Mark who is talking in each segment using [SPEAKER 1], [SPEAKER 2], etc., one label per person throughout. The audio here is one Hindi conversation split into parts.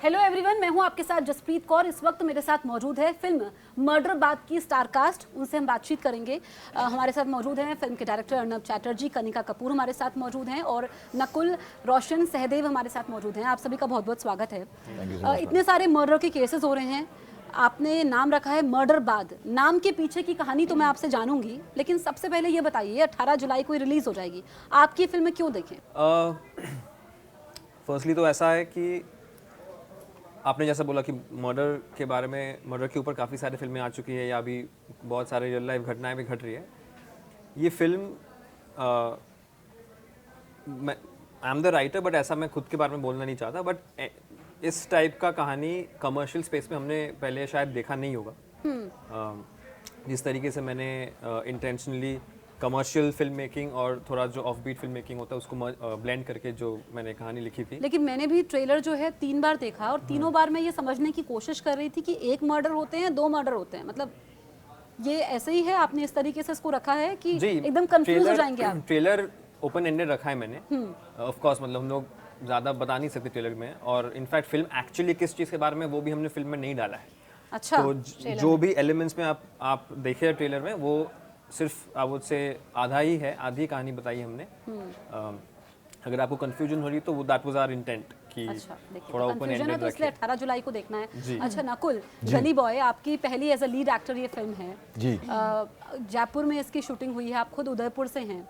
[SPEAKER 1] हेलो एवरीवन, मैं हूं आपके साथ जसप्रीत कौर। इस वक्त मेरे साथ मौजूद है फिल्म मर्डर बाद की स्टार कास्ट। उनसे हम बातचीत करेंगे। हमारे साथ मौजूद हैं फिल्म के डायरेक्टर अर्नब चैटर्जी, कनिका कपूर हमारे साथ मौजूद हैं और नकुल रोशन सहदेव हमारे साथ मौजूद हैं। आप सभी का बहुत बहुत स्वागत है। इतने सारे मर्डर के केसेस हो रहे हैं, आपने नाम रखा है मर्डर बाद। नाम के पीछे की कहानी तो मैं आपसे जानूंगी, लेकिन सबसे पहले ये बताइए 18 जुलाई को रिलीज हो जाएगी, आपकी फिल्म क्यों देखें?
[SPEAKER 2] फर्स्टली तो ऐसा है कि आपने जैसा बोला कि मर्डर के बारे में, मर्डर के ऊपर काफ़ी सारी फिल्में आ चुकी है या अभी बहुत सारे रियल लाइफ घटनाएं भी घट रही है। ये फिल्म मैं I am the writer, but ऐसा मैं खुद के बारे में बोलना नहीं चाहता, बट इस टाइप का कहानी कमर्शियल स्पेस में हमने पहले शायद देखा नहीं होगा। जिस तरीके से मैंने इंटेंशनली कमर्शियल फिल्म मेकिंग और थोड़ा जो ऑफ बीट फिल्म मेकिंग होता है उसको ब्लेंड करके जो मैंने कहानी लिखी थी।
[SPEAKER 1] लेकिन मैंने भी ट्रेलर जो है 3 बार देखा और तीनों बार मैं ये समझने की कोशिश कर रही थी कि एक मर्डर होते हैं, 2 मर्डर होते हैं। मतलब ये ऐसे ही है, आपने इस तरीके से इसको रखा है कि एकदम कंफ्यूज हो जाएंगे आप?
[SPEAKER 2] ट्रेलर ओपन एंडेड रखा है मैंने, ऑफ कोर्स, मतलब हम लोग ज़्यादा बता नहीं सकते ट्रेलर में, और इनफैक्ट फिल्म एक्चुअली किस चीज़ के बारे में वो भी हमने फिल्म में नहीं डाला है।
[SPEAKER 1] अच्छा,
[SPEAKER 2] तो जो भी एलिमेंट्स में आप देखे ट्रेलर में, वो सिर्फ आप उससे आधा ही है, आधी कहानी बताई है हमने। अगर आपको कंफ्यूजन हो रही तो वो दैट वाज आवर इंटेंट कि थोड़ा ओपन एंडेड रखें।
[SPEAKER 1] तो इसलिए 18 जुलाई को देखना है। अच्छा नकुल, गली बॉय आपकी पहली एज अ लीड एक्टर ये फिल्म है
[SPEAKER 3] जी।
[SPEAKER 1] जयपुर में इसकी शूटिंग हुई है, आप खुद उदयपुर से हैं,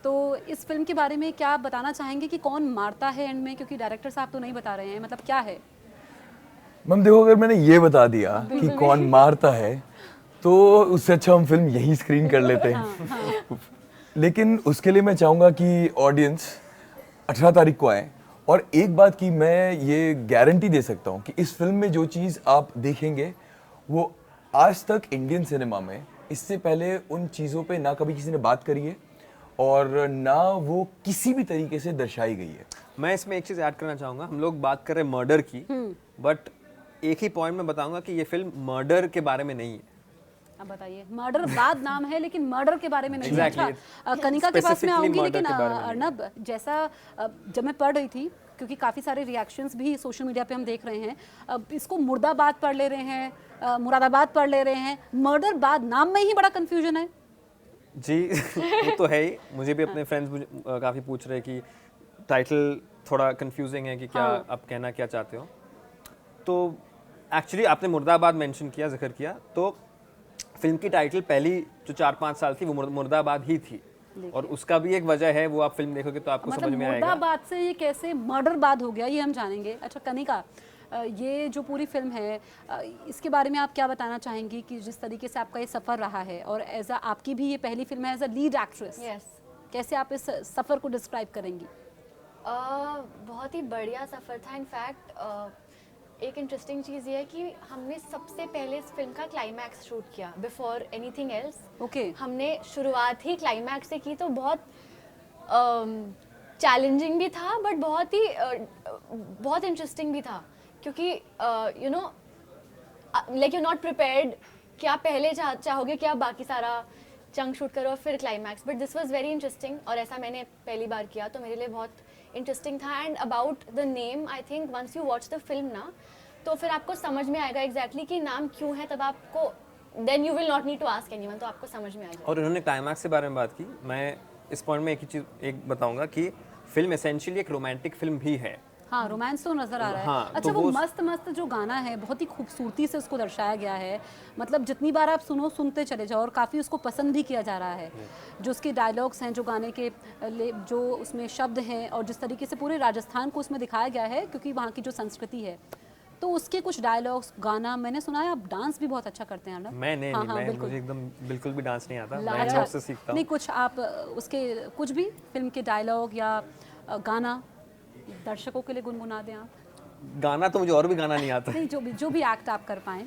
[SPEAKER 1] तो इस फिल्म के बारे में क्या बताना चाहेंगे कि कौन मारता है एंड में? क्योंकि डायरेक्टर साहब तो नहीं बता रहे हैं, मतलब क्या है?
[SPEAKER 3] मैम देखो, अगर मैंने ये बता दिया कि कौन मारता है तो उससे अच्छा हम फिल्म यहीं स्क्रीन कर लेते हैं। लेकिन उसके लिए मैं चाहूँगा कि ऑडियंस 18 तारीख को आए, और एक बात की मैं ये गारंटी दे सकता हूँ कि इस फिल्म में जो चीज़ आप देखेंगे वो आज तक इंडियन सिनेमा में इससे पहले उन चीज़ों पे ना कभी किसी ने बात करी है और ना वो किसी भी तरीके से दर्शाई गई है।
[SPEAKER 2] मैं इसमें एक चीज़ ऐड करना चाहूँगा। हम लोग बात कर रहे हैं मर्डर की, बट एक ही पॉइंट में बताऊंगा कि ये फिल्म मर्डर के बारे में नहीं है।
[SPEAKER 1] अब बताइए, मर्डर बाद नाम है लेकिन मर्डर के बारे में नहीं है।
[SPEAKER 2] Exactly.
[SPEAKER 1] अच्छा, कनिका के पास में आऊंगी, लेकिन अर्नब, जैसा जब मैं पढ़ रही थी, क्योंकि काफ़ी सारे रिएक्शंस भी सोशल मीडिया पे हम देख रहे हैं, अब इसको मुर्दाबाद पढ़ ले रहे हैं, मुरादाबाद पढ़ ले रहे हैं, मर्डर बाद नाम में ही बड़ा कंफ्यूजन है।
[SPEAKER 2] जी वो तो है ही। मुझे भी अपने फ्रेंड्स काफ़ी पूछ रहे हैं कि टाइटल थोड़ा कंफ्यूजिंग है कि क्या आप कहना क्या चाहते हो। तो एक्चुअली आपने मुर्दाबाद मेंशन किया, जिक्र किया, तो फिल्म की टाइटल पहली जो 4-5 साल थी वो मुर्दाबाद ही थी, और उसका भी एक वजह है, वो आप फिल्म देखोगे तो आपको समझ में आएगा।
[SPEAKER 1] मुर्दाबाद से ये कैसे मर्डर बाद हो गया, ये हम जानेंगे। अच्छा कनिका, ये जो पूरी फिल्म है, इसके बारे में आप क्या बताना चाहेंगी कि जिस तरीके से आपका ये सफ़र रहा है, और एज आपकी भी ये पहली फिल्म है एज अ लीड एक्ट्रेस, कैसे आप इस सफ़र को डिस्क्राइब करेंगी?
[SPEAKER 4] बहुत ही बढ़िया सफ़र था। इनफैक्ट एक इंटरेस्टिंग चीज़ ये है कि हमने सबसे पहले इस फिल्म का क्लाइमैक्स शूट किया बिफोर एनीथिंग एल्स।
[SPEAKER 1] ओके।
[SPEAKER 4] हमने शुरुआत ही क्लाइमैक्स से की, तो बहुत चैलेंजिंग भी था, बट बहुत इंटरेस्टिंग भी था, क्योंकि you know like you not prepared कि आप पहले चाहोगे कि आप बाकी सारा चंक शूट करो और फिर climax, but this was very interesting, और ऐसा मैंने पहली बार किया तो मेरे लिए बहुत इंटरेस्टिंग था। And about the name, I think once you watch the film ना, तो फिर आपको समझ में आएगा एग्जैक्टली कि नाम क्यों है, तब आपको then you will not need to ask anyone, तो आपको समझ में आ जाएगा।
[SPEAKER 2] और उन्होंने क्लाइमैक्स के बारे में बात की। मैं इस पॉइंट में एक ही चीज़ एक बताऊंगा कि फिल्म एसेंशियली एक रोमांटिक फिल्म भी है।
[SPEAKER 1] हाँ, रोमांस तो नजर आ रहा है।
[SPEAKER 2] हाँ,
[SPEAKER 1] अच्छा,
[SPEAKER 2] तो
[SPEAKER 1] वो मस्त जो गाना है, बहुत ही खूबसूरती से उसको दर्शाया गया है, मतलब जितनी बार आप सुनते चले जाओ, और काफ़ी उसको पसंद भी किया जा रहा है। जो उसके डायलॉग्स हैं, जो गाने के जो उसमें शब्द हैं, और जिस तरीके से पूरे राजस्थान को उसमें दिखाया गया है, क्योंकि वहाँ की जो संस्कृति है, तो उसके कुछ डायलॉग्स, गाना, मैंने सुना है आप डांस भी बहुत अच्छा करते हैं ना?
[SPEAKER 2] मैं नहीं,
[SPEAKER 1] हाँ,
[SPEAKER 2] मैं
[SPEAKER 1] बिल्कुल।
[SPEAKER 2] मुझे एकदम बिल्कुल भी डांस नहीं आता, मैं
[SPEAKER 1] अच्छा,
[SPEAKER 2] उससे सीखता हूँ।
[SPEAKER 1] नहीं, कुछ आप उसके कुछ भी फिल्म के डायलॉग या गाना दर्शकों के लिए गुनगुना दें आप।
[SPEAKER 2] गाना तो मुझे और भी गाना नहीं आता।
[SPEAKER 1] नहीं, जो भी एक्ट आप कर पाएं।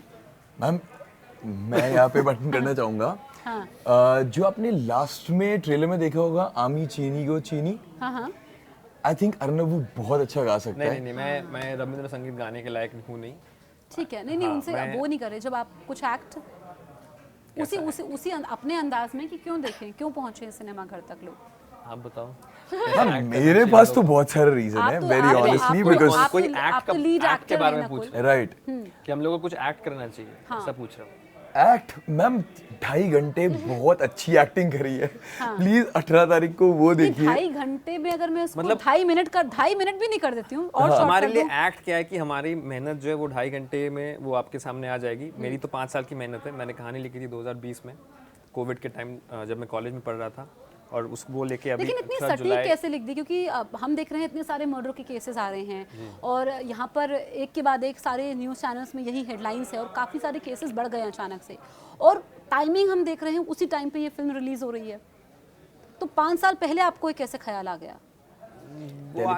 [SPEAKER 3] मैम मैं यहाँ पे बटन करना चाहूँगा।
[SPEAKER 1] हाँ।
[SPEAKER 3] जो आपने लास्ट में ट्रेलर में देखा होगा, आमी चीनी गो चीनी,
[SPEAKER 1] हाँ।
[SPEAKER 3] आई थिंक अर्नब वो बहुत अच्छा गा सकता है।
[SPEAKER 2] नहीं, मैं रविंद्र संगीत गाने के लायक हूँ नहीं।
[SPEAKER 1] ठीक है, नहीं, उनसे वो नहीं करे। जब आप कुछ एक्ट उसी अपने अंदाज में, कि क्यों देखें, क्यों पहुंचे सिनेमा घर तक लोग?
[SPEAKER 2] आप बताओ।
[SPEAKER 3] हाँ, मेरे पास तो बहुत सारे रीजन है, वेरी ऑनेस्टली, बिकॉज
[SPEAKER 2] कोई एक्ट
[SPEAKER 1] लीड
[SPEAKER 2] एक्ट के
[SPEAKER 1] एक्टर
[SPEAKER 2] बारे
[SPEAKER 1] है
[SPEAKER 2] में पूछ
[SPEAKER 1] नकुल।
[SPEAKER 3] राइट
[SPEAKER 2] कि हम लोगों को कुछ एक्ट करना चाहिए, ऐसा पूछ रहा हूँ।
[SPEAKER 3] एक्ट मैम 2.5 घंटे बहुत अच्छी एक्टिंग करी है, प्लीज 18 तारीख को वो देखिए।
[SPEAKER 1] 2.5 घंटे में अगर मैं उसको
[SPEAKER 2] मतलब
[SPEAKER 1] 2.5 मिनट भी नहीं कर देती हूँ और short
[SPEAKER 2] हमारे
[SPEAKER 1] कर
[SPEAKER 2] लिए
[SPEAKER 1] दूं।
[SPEAKER 2] एक्ट क्या है कि हमारी मेहनत जो है वो 2.5 घंटे में वो आपके सामने आ जाएगी। मेरी तो 5 साल की मेहनत है। मैंने कहानी लिखी थी 2020 में, कोविड के टाइम जब मैं कॉलेज में पढ़ रहा था, और उसको वो लेके अभी
[SPEAKER 1] लेकिन इतनी
[SPEAKER 2] 18
[SPEAKER 1] सटीक
[SPEAKER 2] जुलाई
[SPEAKER 1] कैसे लिख दी, क्योंकि अब हम देख रहे हैं इतने सारे मर्डर के केसेस आ रहे हैं और यहाँ पर एक के बाद एक सारे न्यूज़ चैनल्स में यही हेडलाइंस है और काफ़ी सारे केसेस बढ़ गए हैं अचानक से, और टाइमिंग हम देख रहे हैं उसी टाइम पे ये फिल्म रिलीज हो रही है। तो 5 साल पहले आपको ये कैसे ख्याल आ गया?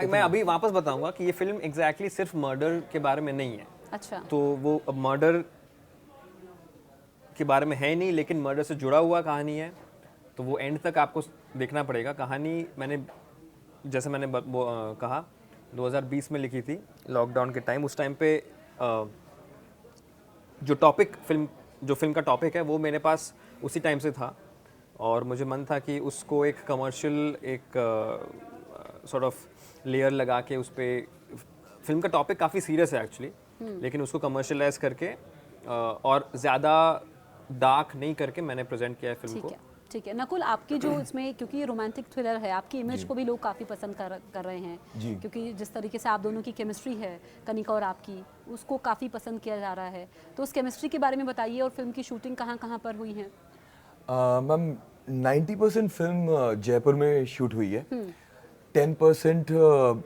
[SPEAKER 2] मैं अभी वापस बताऊंगा कि ये फिल्म एग्जैक्टली सिर्फ मर्डर के बारे में नहीं है।
[SPEAKER 1] अच्छा,
[SPEAKER 2] तो वो अब मर्डर के बारे में है नहीं, लेकिन मर्डर से जुड़ा हुआ कहानी है, तो वो एंड तक आपको देखना पड़ेगा। कहानी मैंने जैसे मैंने कहा 2020 में लिखी थी, लॉकडाउन के टाइम। उस टाइम पे जो फिल्म का टॉपिक है वो मेरे पास उसी टाइम से था, और मुझे मन था कि उसको एक कमर्शियल एक सॉर्ट ऑफ लेयर लगा के उस पे, फिल्म का टॉपिक काफ़ी सीरियस है एक्चुअली, लेकिन उसको कमर्शियलाइज करके और ज़्यादा डार्क नहीं करके मैंने प्रेजेंट किया है फिल्म को।
[SPEAKER 1] ठीक है नकुल, आपकी जो इसमें, क्योंकि ये रोमांटिक थ्रिलर है, आपकी इमेज को भी लोग काफ़ी पसंद कर रहे हैं, क्योंकि जिस तरीके से आप दोनों की केमिस्ट्री है, कनिका और आपकी, उसको काफ़ी पसंद किया जा रहा है। तो उस केमिस्ट्री के बारे में बताइए, और फिल्म की शूटिंग कहाँ कहाँ पर हुई है?
[SPEAKER 3] मैम 90% फिल्म जयपुर में शूट हुई है, 10%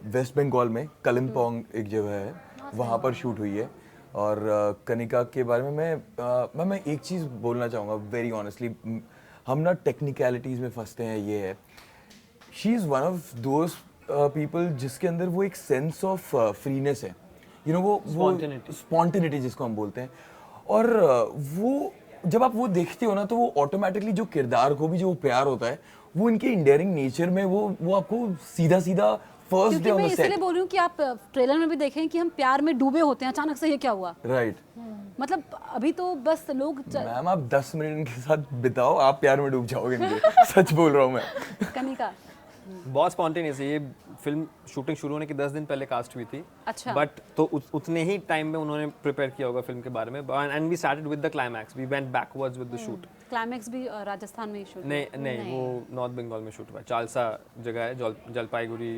[SPEAKER 3] वेस्ट बंगाल में कलिम्पोंग एक जगह है, वहाँ पर शूट हुई है। और कनिका के बारे में मैं एक चीज़ बोलना चाहूँगा वेरी ऑनेस्टली, हम ना टेक्निकलिटीज़ में फंसते हैं। ये है, she is one of those people जिसके अंदर वो एक सेंस ऑफ फ्रीनेस है, यू नो, वो स्पॉन्टेनिटी जिसको हम बोलते हैं। और वो जब आप वो देखते हो ना, तो वो ऑटोमेटिकली जो किरदार को भी जो प्यार होता है, वो इनके इंडेयरिंग नेचर में वो आपको सीधा सीधा first day on the set.
[SPEAKER 1] इसलिए बोल रही हूँ कि आप ट्रेलर में भी देखें कि हम प्यार में डूबे होते हैं, अचानक से ये क्या हुआ?
[SPEAKER 3] राइट।
[SPEAKER 1] मतलब अभी तो बस लोग
[SPEAKER 3] मैम आप 10 मिनट इनके साथ बिताओ, आप प्यार में डूब जाओगे इनके। सच बोल रहा हूँ मैं।
[SPEAKER 1] कनिका
[SPEAKER 2] बहुत स्पॉन्टेनियस है। ये फिल्म शूटिंग शुरू होने के 10 दिन पहले कास्ट हुई थी।
[SPEAKER 1] अच्छा।
[SPEAKER 2] बट तो उतने ही टाइम में उन्होंने प्रिपेयर किया होगा फिल्म के बारे में, and we started with the climax, we went backwards with the shoot.
[SPEAKER 1] Climax भी राजस्थान में शूट?
[SPEAKER 2] नहीं, वो नॉर्थ बंगाल में शूट हुआ है। चालसा जगह है जलपाईगुड़ी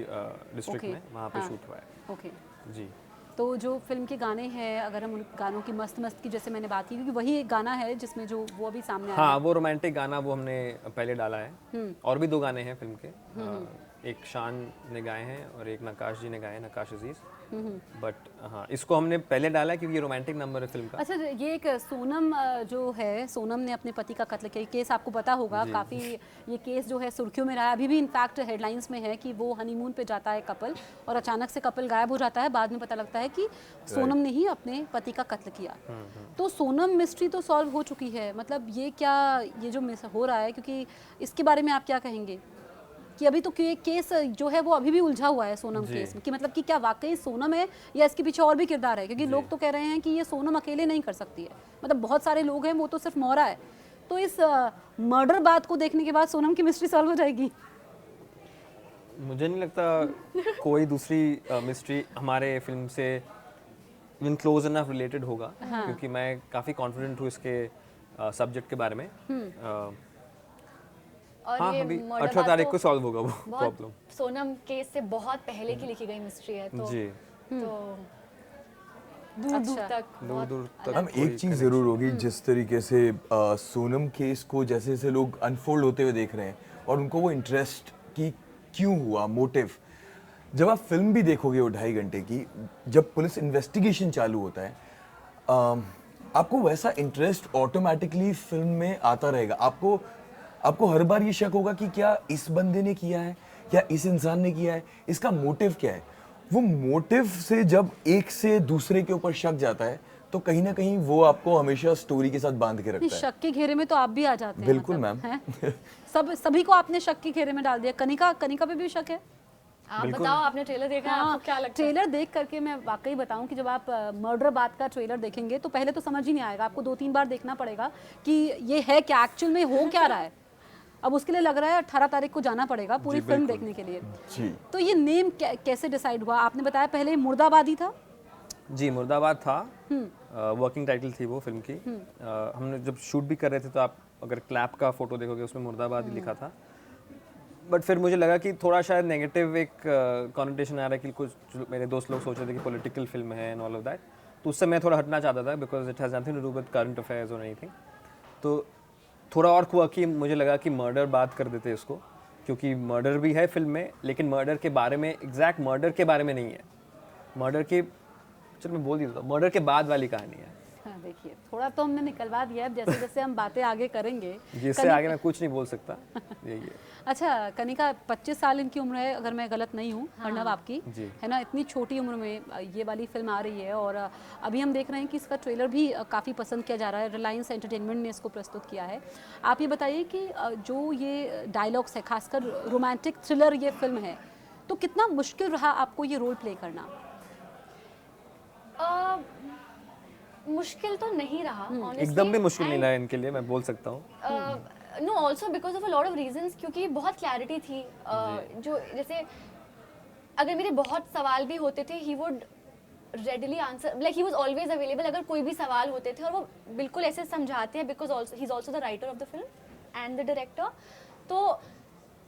[SPEAKER 2] डिस्ट्रिक्ट में, वहाँ पे शूट हुआ है।
[SPEAKER 1] ओके
[SPEAKER 2] जी।
[SPEAKER 1] तो जो फिल्म के गाने हैं, अगर हम उन गानों की मस्त की जैसे मैंने बात की, क्योंकि वही एक गाना है जिसमें जो वो अभी सामने आया
[SPEAKER 2] हाँ, वो रोमांटिक गाना वो हमने पहले डाला है। और भी 2 गाने हैं फिल्म के, एक शान ने गाए हैं और एक नकाश जी ने गाए हैं, नकाश अजीज। बट हाँ, इसको हमने पहले डाला है क्योंकि ये रोमांटिक नंबर है फिल्म का।
[SPEAKER 1] अच्छा, ये एक सोनम जो है, सोनम ने अपने पति का कत्ल किया, केस आपको पता होगा, काफ़ी ये केस जो है सुर्खियों में रहा है। अभी भी इनफैक्ट हेडलाइंस में है कि वो हनीमून पे जाता है कपल, और अचानक से कपल गायब हो जाता है। बाद में पता लगता है कि सोनम ने ही अपने पति का कत्ल किया। तो सोनम मिस्ट्री तो सॉल्व हो चुकी है, मतलब ये क्या, ये जो मिस हो रहा है, क्योंकि इसके बारे में आप क्या कहेंगे कि अभी तो केस जो है वो अभी भी उलझा हुआ है सोनम केस में, कि मतलब कि क्या वाकई सोनम है या इसके पीछे और भी किरदार है? क्योंकि लोग तो कह रहे हैं कि ये सोनम अकेले नहीं कर सकती है, मतलब बहुत सारे लोग हैं, वो तो सिर्फ मोहरा है। तो इस मर्डर बात को देखने के बाद सोनम की मिस्ट्री सॉल्व हो जाएगी?
[SPEAKER 2] मुझे नहीं लगता कोई दूसरी मिस्ट्री हमारे फिल्म से इवन क्लोज इनफ रिलेटेड होगा। क्योंकि मैं काफ़ी कॉन्फिडेंट हूँ इसके सब्जेक्ट के बारे में।
[SPEAKER 4] और
[SPEAKER 2] हाँ,
[SPEAKER 4] ये
[SPEAKER 2] अभी
[SPEAKER 4] मर्डर
[SPEAKER 2] 18 तारीख
[SPEAKER 4] बात
[SPEAKER 2] को सॉल्व होगा वो
[SPEAKER 4] बहुत
[SPEAKER 2] प्रॉब्लम।
[SPEAKER 4] सोनम केस से बहुत पहले की लिखी गई मिस्ट्री है, तो
[SPEAKER 2] जी।
[SPEAKER 4] तो दूर दूर तक
[SPEAKER 2] दूर दूर तक
[SPEAKER 3] हम एक चीज जरूर होगी, जिस तरीके से सोनम केस को जैसे जैसे लोग अनफोल्ड होते हुए देख रहे हैं और उनको वो इंटरेस्ट कि क्यों हुआ, मोटिव, जब आप फिल्म भी देखोगे वो 2.5 घंटे की, जब पुलिस इन्वेस्टिगेशन चालू होता है, आपको वैसा इंटरेस्ट ऑटोमेटिकली फिल्म में आता रहेगा। आपको हर बार ये शक होगा कि क्या इस बंदे ने किया है, क्या इस इंसान ने किया है, इसका मोटिव क्या है। वो मोटिव से जब एक से दूसरे के ऊपर शक जाता है, तो कहीं ना कहीं वो आपको हमेशा स्टोरी के साथ बांध के रखता है।
[SPEAKER 1] शक के घेरे में तो आप भी आ जाते हैं।
[SPEAKER 3] बिल्कुल
[SPEAKER 1] मतलब,
[SPEAKER 3] मैम।
[SPEAKER 1] सभी को आपने शक के घेरे में डाल दिया। कनिका पे भी शक है?
[SPEAKER 4] आप बताओ, आपने ट्रेलर देखा है, आपको क्या लगता है?
[SPEAKER 1] ट्रेलर देख करके मैं वाकई बताऊं कि जब आप मर्डर बात का ट्रेलर देखेंगे तो पहले तो समझ ही नहीं आएगा, आपको 2-3 बार देखना पड़ेगा कि ये है क्या, एक्चुअल में हो क्या रहा है। अब उसके लिए लग रहा है 18 तारीख को जाना पड़ेगा पूरी फिल्म देखने के लिए।
[SPEAKER 3] जी।
[SPEAKER 1] तो ये नेम कैसे डिसाइड हुआ? आपने बताया पहले मुर्दाबादी था।
[SPEAKER 2] जी, मुर्दाबाद था, वर्किंग टाइटल थी वो फिल्म की। हमने जब शूट भी कर रहे थे तो आप अगर क्लैप का फोटो देखोगे उसमें मुर्दाबाद ही लिखा था। बट फिर मुझे लगा कि थोड़ा शायद नेगेटिव एक कॉनोटेशन आ रहा है कि कुछ जो मेरे दोस्त लोग सोच रहे थे कि पॉलिटिकल फिल्म है एंड ऑल ऑफ दैट, तो उससे मैं थोड़ा हटना चाहता था because it has nothing to do with current affairs और एनीथिंग। तो थोड़ा और हुआ कि मुझे लगा कि मर्डर बात कर देते इसको, क्योंकि मर्डर भी है फिल्म में, लेकिन मर्डर के बारे में, एग्जैक्ट मर्डर के बारे में नहीं है, मर्डर के, चलो मैं बोल देता हूँ, मर्डर के बाद वाली कहानी है।
[SPEAKER 1] हाँ, देखिए थोड़ा तो हमने निकलवा दिया है, जैसे जैसे हम बातें आगे करेंगे
[SPEAKER 2] जिससे आगे मैं कुछ नहीं बोल सकता, यही है।
[SPEAKER 1] अच्छा कनिका, 25 साल इनकी उम्र है अगर मैं गलत नहीं हूँ, अर्नब आपकी
[SPEAKER 2] जी।
[SPEAKER 1] है ना, इतनी छोटी उम्र में ये वाली फिल्म आ रही है और अभी हम देख रहे हैं कि इसका ट्रेलर भी काफ़ी पसंद किया जा रहा है, रिलायंस एंटरटेनमेंट ने इसको प्रस्तुत किया है। आप ये बताइए कि जो ये डायलॉग्स है, खासकर रोमांटिक थ्रिलर ये फिल्म है, तो कितना मुश्किल रहा आपको ये रोल प्ले करना?
[SPEAKER 4] मुश्किल तो नहीं रहा honestly,
[SPEAKER 2] एकदम भी मुश्किल नहीं रहा इनके लिए, मैं बोल सकता हूँ।
[SPEAKER 4] No also because of a lot of reasons, क्योंकि बहुत क्लैरिटी थी। जो जैसे अगर मेरे बहुत सवाल भी होते थे, he would readily answer, like he was always available. अगर कोई भी सवाल होते थे और वो बिल्कुल ऐसे समझाते हैं, because he is also the writer of the film and the director, तो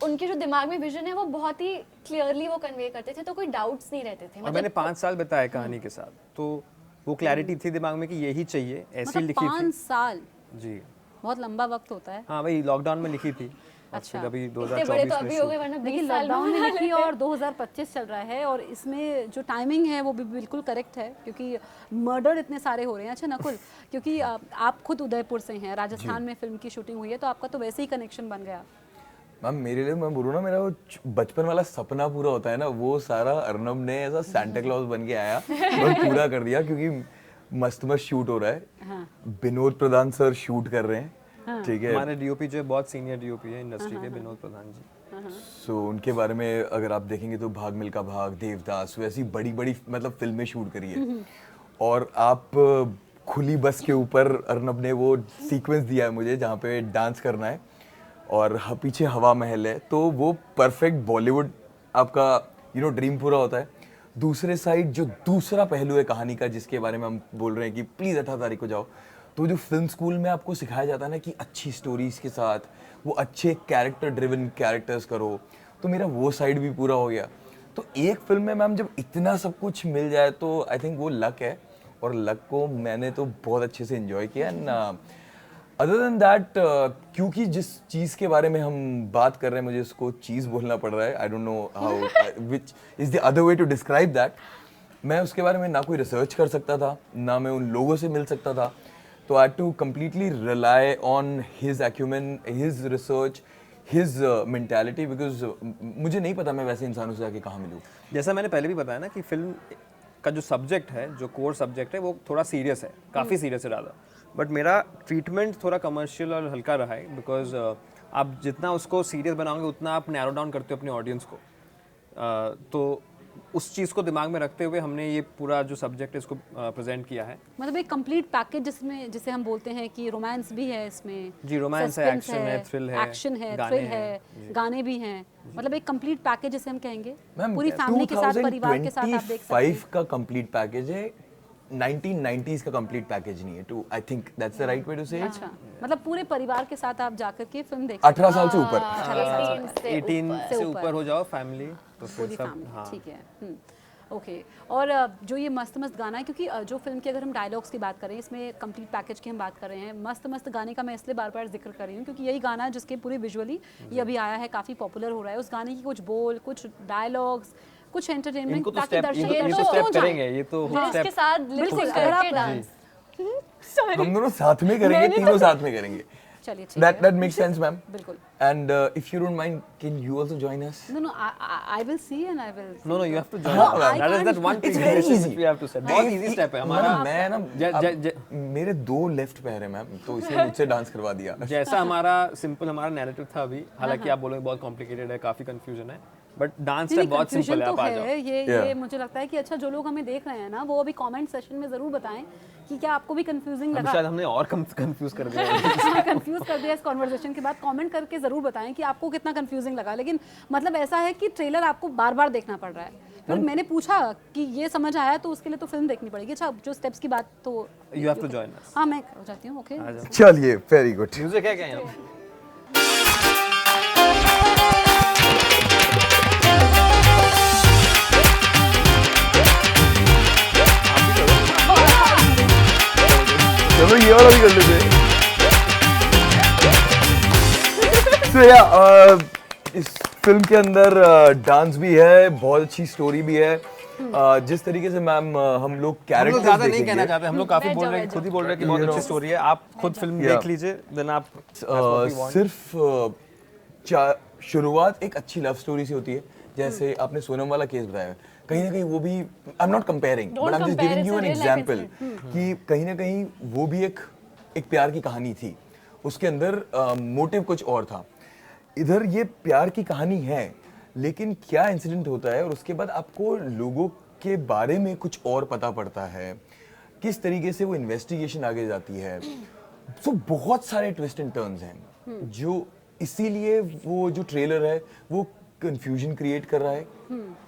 [SPEAKER 4] उनके जो दिमाग में विजन है वो बहुत ही क्लियरली वो कन्वे करते थे, तो कोई डाउट्स नहीं रहते थे।
[SPEAKER 2] और मैंने 5 साल बिताए कहानी के साथ, तो वो क्लैरिटी थी दिमाग में कि यही चाहिए, ऐसी
[SPEAKER 1] मतलब
[SPEAKER 2] लिखी
[SPEAKER 1] 5
[SPEAKER 2] थी
[SPEAKER 1] साल
[SPEAKER 2] जी।
[SPEAKER 1] बहुत लंबा वक्त होता है।
[SPEAKER 2] हाँ भाई, लॉकडाउन में लिखी थी।
[SPEAKER 1] अच्छा।
[SPEAKER 2] फिर अभी
[SPEAKER 4] इतने बड़े
[SPEAKER 2] 2024
[SPEAKER 4] तो
[SPEAKER 2] में
[SPEAKER 4] अभी हो गए,
[SPEAKER 2] shoot।
[SPEAKER 4] वरना
[SPEAKER 1] देखिए
[SPEAKER 4] 20 साल
[SPEAKER 1] लॉकडाउन में
[SPEAKER 4] में
[SPEAKER 1] लिखी और 2025 चल रहा है और इसमें जो टाइमिंग है वो भी बिल्कुल करेक्ट है, क्योंकि मर्डर इतने सारे हो रहे हैं। अच्छा नकुल, क्योंकि आप खुद उदयपुर से हैं, राजस्थान में फिल्म की शूटिंग हुई है, तो आपका तो वैसे ही कनेक्शन बन गया।
[SPEAKER 3] मैम मेरे लिए, मैं बोलूँ ना, मेरा वो बचपन वाला सपना पूरा होता है ना, वो सारा अर्नब ने ऐसा सैंटा क्लॉज बन के आया और पूरा कर दिया, क्योंकि मस्त मस्त शूट हो रहा है।
[SPEAKER 1] हाँ।
[SPEAKER 3] विनोद प्रधान सर शूट कर रहे हैं, ठीक है।
[SPEAKER 2] हमारे डीओपी जो है बहुत सीनियर डीओपी है इंडस्ट्री के, विनोद प्रधान जी।
[SPEAKER 3] सो उनके बारे में अगर आप देखेंगे तो भाग मिल्खा भाग, देवदास, वैसी बड़ी बड़ी मतलब फिल्में शूट करी है। और आप खुली बस के ऊपर अर्नब ने वो सीक्वेंस दिया है मुझे जहाँ पे डांस करना है और पीछे हवा महल है, तो वो परफेक्ट बॉलीवुड आपका ड्रीम पूरा होता है। दूसरे साइड जो दूसरा पहलू है कहानी का, जिसके बारे में हम बोल रहे हैं कि प्लीज़ 18 तारीख को जाओ, तो जो फिल्म स्कूल में आपको सिखाया जाता है ना कि अच्छी स्टोरीज के साथ वो अच्छे कैरेक्टर ड्रिवन कैरेक्टर्स करो, तो मेरा वो साइड भी पूरा हो गया। तो एक फिल्म में मैम जब इतना सब कुछ मिल जाए तो आई थिंक वो लक है, और लक को मैंने तो बहुत अच्छे से एंजॉय किया। एंड अदर देन दैट, क्योंकि जिस चीज़ के बारे में हम बात कर रहे हैं, मुझे उसको चीज़ बोलना पड़ रहा है, I don't know how which is the other way to describe that. मैं उसके बारे में ना कोई रिसर्च कर सकता था, ना मैं उन लोगों से मिल सकता था, तो I had to completely rely on his acumen, his research, his mentality, because मुझे नहीं पता मैं वैसे इंसानों से जाके कहाँ मिलूँ।
[SPEAKER 2] जैसा मैंने पहले भी बताया ना कि फिल्म का जो सब्जेक्ट है, जो कोर सब्जेक्ट है, वो थोड़ा सीरियस है, काफ़ी सीरियस है ज़्यादा। बट मेरा ट्रीटमेंट थोड़ा कमर्शियल और हल्का रहा है, बिकॉज आप जितना उसको सीरियस बनाओगे उतना आप नैरो डाउन करते हो अपने ऑडियंस को। तो उस चीज़ को दिमाग में रखते हुए हमने ये पूरा जो सब्जेक्ट है इसको प्रेजेंट किया है।
[SPEAKER 1] मतलब एक कंप्लीट पैकेज जिसमें, जिसे हम बोलते हैं कि रोमांस भी है इसमें,
[SPEAKER 2] जी, रोमांस है,
[SPEAKER 1] suspense
[SPEAKER 2] एक्शन है, थ्रिल है,
[SPEAKER 1] एक्शन है,
[SPEAKER 2] गाने
[SPEAKER 1] थ्रिल है,
[SPEAKER 2] हैं।
[SPEAKER 1] गाने भी हैं, मतलब एक कंप्लीट पैकेज जिसे हम कहेंगे।
[SPEAKER 3] मैम
[SPEAKER 1] पूरी फैमिली के साथ, परिवार के साथ आप देख सकते हैं।
[SPEAKER 3] 2025 का कंप्लीट पैकेज है, 1990s का कंप्लीट पैकेज नहीं है। To I think that's the right way to say it.
[SPEAKER 1] अच्छा, मतलब पूरे परिवार के साथ आप जाकर के फिल्म देख
[SPEAKER 3] 18 साल से ऊपर।
[SPEAKER 2] 18 से ऊपर हो जाओ फैमिली, तो फिर
[SPEAKER 1] पूरी
[SPEAKER 2] सब।
[SPEAKER 1] फैमिली,
[SPEAKER 2] हाँ,
[SPEAKER 1] ठीक है। ओके। और जो ये मस्त मस्त गाना है, क्योंकि जो फिल्म की अगर हम डायलॉग्स की बात करें, इसमें कंप्लीट पैकेज की हम बात कर रहे हैं, मस्त मस्त गाने का मैं इसलिए बार बार जिक्र कर रही हूँ क्योंकि यही गाना है जिसके पूरे विजुअली ये अभी आया है, काफ़ी पॉपुलर हो रहा है। उस गाने की कुछ बोल, कुछ डायलॉग्स, कुछ एंटरटेनमेंट,
[SPEAKER 2] इनको तो
[SPEAKER 1] ताकि
[SPEAKER 2] स्टेप,
[SPEAKER 1] दर्शक
[SPEAKER 2] ये तो
[SPEAKER 1] क्यों
[SPEAKER 2] स्टेप
[SPEAKER 1] जाएं?
[SPEAKER 2] करेंगे, ये तो
[SPEAKER 4] इसके
[SPEAKER 2] स्टेप।
[SPEAKER 4] साथ
[SPEAKER 1] बिल्कुल,
[SPEAKER 4] लिप
[SPEAKER 1] अगर
[SPEAKER 4] करके
[SPEAKER 1] आप-
[SPEAKER 4] डांस।
[SPEAKER 3] हम दोनों साथ में करेंगे, तीनों साथ में करेंगे।
[SPEAKER 1] चलिए ठीक है,
[SPEAKER 3] That makes sense, ma'am.
[SPEAKER 1] बिल्कुल।
[SPEAKER 3] And if you don't mind, can you also join us?
[SPEAKER 1] No, I will see and I will.
[SPEAKER 2] No, you have to join.
[SPEAKER 3] No,
[SPEAKER 1] I
[SPEAKER 2] That is
[SPEAKER 1] can't-
[SPEAKER 2] that one
[SPEAKER 3] It's
[SPEAKER 2] thing
[SPEAKER 3] very
[SPEAKER 2] which
[SPEAKER 3] easy.
[SPEAKER 2] we have to set. बहुत easy step है हमारा।
[SPEAKER 3] मैं ना मेरे 2 लेफ्ट पैर हैं मैम, तो इसलिए मुझसे डांस करवा दिया।
[SPEAKER 2] जैसा हमारा सिंपल हमारा नैरेटिव था अभी, हालांकि आप बोलोगे बहुत कॉम्प्लिकेटेड है, काफ़ी कंफ्यूजन है, बट डांस
[SPEAKER 1] नहीं,
[SPEAKER 2] स्टेप बहुत सिंपल
[SPEAKER 1] confusion
[SPEAKER 2] है, आप
[SPEAKER 1] तो
[SPEAKER 2] आ
[SPEAKER 1] है
[SPEAKER 2] जाओ।
[SPEAKER 1] ये
[SPEAKER 3] Yeah.
[SPEAKER 1] ये मुझे लगता है कि अच्छा जो लोग हमें देख रहे हैं ना वो अभी कमेंट सेशन में ज़रूर बताएं कि क्या आपको भी कंफ्यूजिंग
[SPEAKER 2] अब
[SPEAKER 1] लगा।
[SPEAKER 2] शायद हमने और कंफ्यूज कर दिया।
[SPEAKER 1] कंफ्यूज कर दिया इस कॉन्वर्सेशन के बाद। कमेंट करके ज़रूर बताएं कि आपको कितना कंफ्यूजिंग लगा। लेकिन मतलब ऐसा है कि ट्रेलर आपको बार बार देखना पड़ रहा है। फिर मैंने पूछा कि ये समझ आया तो उसके लिए तो फिल्म देखनी पड़ेगी। अच्छा जो स्टेप्स की बात तो
[SPEAKER 2] you have to join us.
[SPEAKER 1] हाँ मैं हो जाती हूँ। ओके
[SPEAKER 2] आ जाओ।
[SPEAKER 3] चलिए, वेरी गुड।
[SPEAKER 2] म्यूजिक है क्या यहाँ?
[SPEAKER 3] चलो ये वाला भी कर लेते हैं। So yeah, इस फिल्म के अंदर डांस भी है, बहुत अच्छी स्टोरी भी है। जिस तरीके से मैम हम लोग
[SPEAKER 2] हम लोग
[SPEAKER 3] कैरेक्टर्स
[SPEAKER 2] ज्यादा नहीं कहना
[SPEAKER 3] देखेंगे,
[SPEAKER 2] चाहते, हम लोग काफी
[SPEAKER 4] बैठ
[SPEAKER 2] बोल
[SPEAKER 4] जाओ,
[SPEAKER 2] रहे हैं,
[SPEAKER 4] बैठ
[SPEAKER 2] खुद ही बोल रहे हैं कि बहुत
[SPEAKER 3] You
[SPEAKER 2] अच्छी
[SPEAKER 3] know,
[SPEAKER 2] स्टोरी है। आप खुद फिल्म
[SPEAKER 3] Yeah.
[SPEAKER 2] देख लीजिए, देन आप that's what we want.
[SPEAKER 3] सिर्फ शुरुआत एक अच्छी लव स्टोरी से होती है, जैसे आपने सोनम वाला केस बताया। कहीं ना कहीं वो भी, I am not comparing
[SPEAKER 4] Don't
[SPEAKER 3] but I am just
[SPEAKER 4] compare,
[SPEAKER 3] giving you
[SPEAKER 4] it's
[SPEAKER 3] an
[SPEAKER 4] a real life
[SPEAKER 3] example कि कहीं ना कहीं वो भी एक प्यार की कहानी थी। उसके अंदर मोटिव कुछ और था। इधर ये प्यार की कहानी है, लेकिन क्या इंसिडेंट होता है और उसके बाद आपको लोगों के बारे में कुछ और पता पड़ता है, किस तरीके से वो इन्वेस्टिगेशन आगे जाती है। सो बहुत सारे ट्विस्ट एंड टर्न्स हैं जो, इसीलिए वो जो ट्रेलर है वो कंफ्यूजन क्रिएट कर रहा है,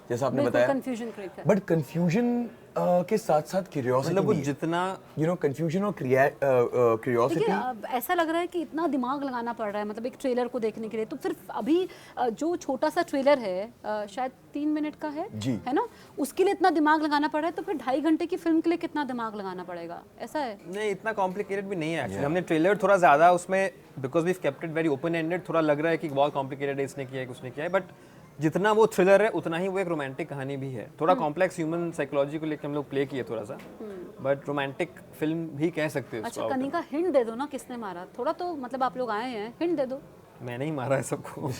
[SPEAKER 3] जैसा आपने
[SPEAKER 1] बिल्कुल
[SPEAKER 3] बताया।
[SPEAKER 1] कंफ्यूजन क्रिएट कर।
[SPEAKER 3] बट कंफ्यूजन के साथ साथ क्यूरियोसिटी,
[SPEAKER 2] मतलब वो जितना
[SPEAKER 3] यू नो, कंफ्यूजन और क्यूरियोसिटी।
[SPEAKER 1] देखिए अब ऐसा लग रहा है कि इतना दिमाग लगाना पड़ रहा है मतलब एक ट्रेलर को देखने के लिए। तो फिर अभी जो छोटा सा ट्रेलर है शायद 3 मिनट का है
[SPEAKER 3] जी।
[SPEAKER 1] है ना, उसके लिए इतना दिमाग लगाना पड़ रहा है। तो फिर 2.5 घंटे की फिल्म के लिए कितना दिमाग लगाना पड़ेगा, ऐसा है?
[SPEAKER 2] नहीं, इतना कॉम्प्लिकेटेड भी नहीं है एक्चुअली। हमने ट्रेलर थोड़ा ज्यादा उसमें, because we kept it very open ended, थोड़ा लग रहा है कि बहुत कॉम्प्लिकेटेड है, इसने किया है उसने किया है, बट जितना वो थ्रिलर है उतना ही वो एक रोमांटिक कहानी भी है। थोड़ा कॉम्प्लेक्स ह्यूमन साइकोलॉजी को लेकर हम लोग प्ले किए थोड़ा सा, बट रोमांटिक फिल्म भी कह सकते हैं
[SPEAKER 1] अच्छा
[SPEAKER 2] उसको।
[SPEAKER 1] कनिका हिंट दे दो ना, किसने मारा थोड़ा तो, मतलब आप लोग आए हैं, हिंट दे दो।
[SPEAKER 2] मैंने ही मारा है सबको।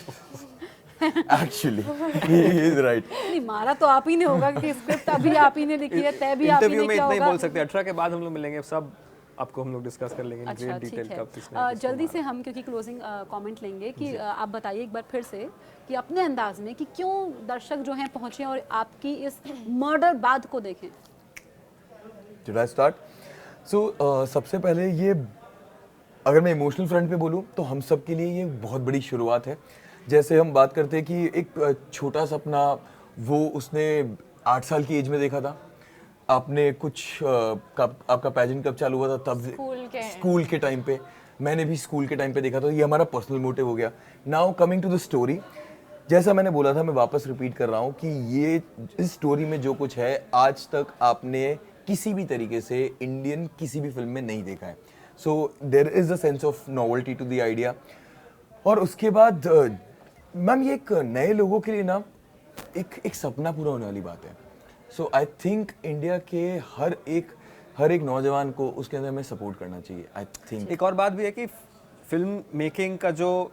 [SPEAKER 3] Actually he is right.
[SPEAKER 1] नहीं मारा तो आप ही ने होगा क्योंकि स्क्रिप्ट अभी आप ही ने लिखी है, तय भी आप ही
[SPEAKER 2] इंटरव्यू
[SPEAKER 1] ने
[SPEAKER 2] में
[SPEAKER 1] किया
[SPEAKER 2] इतना ही
[SPEAKER 1] होगा।
[SPEAKER 2] बोल सकते हैं। 18 के बाद हम लोग मिलेंगे, सब आपको हम लोग डिस्कस कर लेंगे
[SPEAKER 1] अच्छा
[SPEAKER 2] ग्रेट
[SPEAKER 1] ठीक
[SPEAKER 2] डिटेल
[SPEAKER 1] है।
[SPEAKER 2] कब किसने
[SPEAKER 1] जल्दी से हम क्योंकि क्लोजिंग कमेंट लेंगे कि आप बताइए एक बार फिर से कि अपने अंदाज में कि क्यों दर्शक जो हैं पहुंचे और आपकी इस मर्डर बाद को देखें।
[SPEAKER 3] Should I start? So, सबसे पहले ये, अगर मैं इमोशनल फ्रंट पे बोलूँ तो हम सब के लिए ये बहुत बड़ी शुरुआत है। जैसे हम बात करते हैं कि एक छोटा सपना वो उसने 8 साल की एज में देखा था। आपने कुछ आपका पैजेंट कब चालू हुआ था? तब स्कूल के टाइम पे। मैंने भी स्कूल के टाइम पे देखा था। ये हमारा पर्सनल मोटिव हो गया। Now coming to the story, जैसा मैंने बोला था, मैं वापस रिपीट कर रहा हूँ कि ये इस स्टोरी में जो कुछ है आज तक आपने किसी भी तरीके से इंडियन किसी भी फिल्म में नहीं देखा है। So there is a sense of novelty to the idea. और उसके बाद मैम ये एक नए लोगों के लिए ना एक सपना पूरा होने वाली बात है। सो आई थिंक इंडिया के हर एक नौजवान को उसके अंदर हमें सपोर्ट करना चाहिए। आई थिंक
[SPEAKER 2] एक और बात भी है कि फिल्म मेकिंग का जो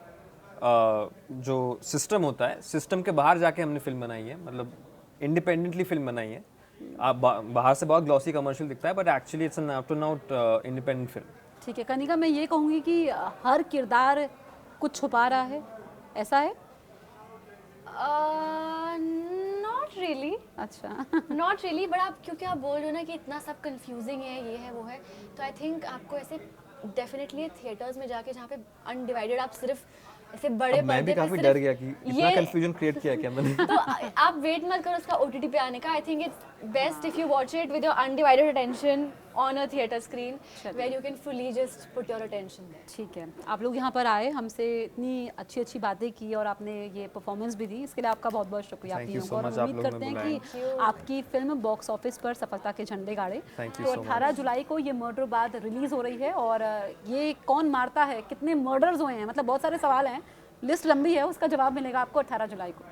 [SPEAKER 2] सिस्टम होता है, सिस्टम के बाहर जाके हमने फिल्म बनाई है, मतलब इंडिपेंडेंटली फिल्म बनाई है। आप बाहर से बहुत ग्लॉसी कमर्शियल दिखता है, but actually it's an out and out independent film.
[SPEAKER 1] ठीक है कनिका, मैं ये कहूँगी कि हर किरदार कुछ छुपा रहा है, ऐसा है?
[SPEAKER 4] नॉट रियली,
[SPEAKER 1] अच्छा
[SPEAKER 4] नॉट रियली, बट आप क्योंकि आप बोल रहे हो ना कि इतना सब कंफ्यूजिंग है, ये है वो है, तो आई थिंक आपको ऐसे डेफिनेटली थिएटर्स में जाके जहाँ पे अनडिवाइडेड आप सिर्फ ऐसे बड़े
[SPEAKER 2] अब मैं भी
[SPEAKER 4] पर्दे पे
[SPEAKER 2] काफी
[SPEAKER 4] सिर्फ
[SPEAKER 2] डर गया कि इतना
[SPEAKER 4] ये-
[SPEAKER 2] कंफ्यूजन क्रिएट किया क्या मैंने।
[SPEAKER 4] तो आप वेट मत करो उसका OTT पे आने का। I think it's best if you watch it with your undivided attention on a theatre screen where you can fully just put your attention there.
[SPEAKER 1] ठीक है, आप लोग यहाँ पर आए, हमसे इतनी अच्छी अच्छी बातें की और आपने ये परफॉर्मेंस भी दी, इसके लिए आपका बहुत बहुत शुक्रिया।
[SPEAKER 2] Thank
[SPEAKER 1] आप
[SPEAKER 2] you
[SPEAKER 1] तीनों
[SPEAKER 2] so
[SPEAKER 1] को, और
[SPEAKER 2] much, आप
[SPEAKER 1] उम्मीद
[SPEAKER 2] लोगों
[SPEAKER 1] करते
[SPEAKER 2] ने
[SPEAKER 1] हैं कि आपकी फिल्म बॉक्स ऑफिस पर सफलता के झंडे गाड़े।
[SPEAKER 2] Thank you
[SPEAKER 1] तो
[SPEAKER 2] so much.
[SPEAKER 1] 18 जुलाई को ये मर्डर बाद रिलीज हो रही है और ये कौन मारता है, कितने मर्डर्स हुए हैं, मतलब बहुत सारे सवाल हैं, लिस्ट लंबी है, उसका जवाब मिलेगा आपको 18 जुलाई को।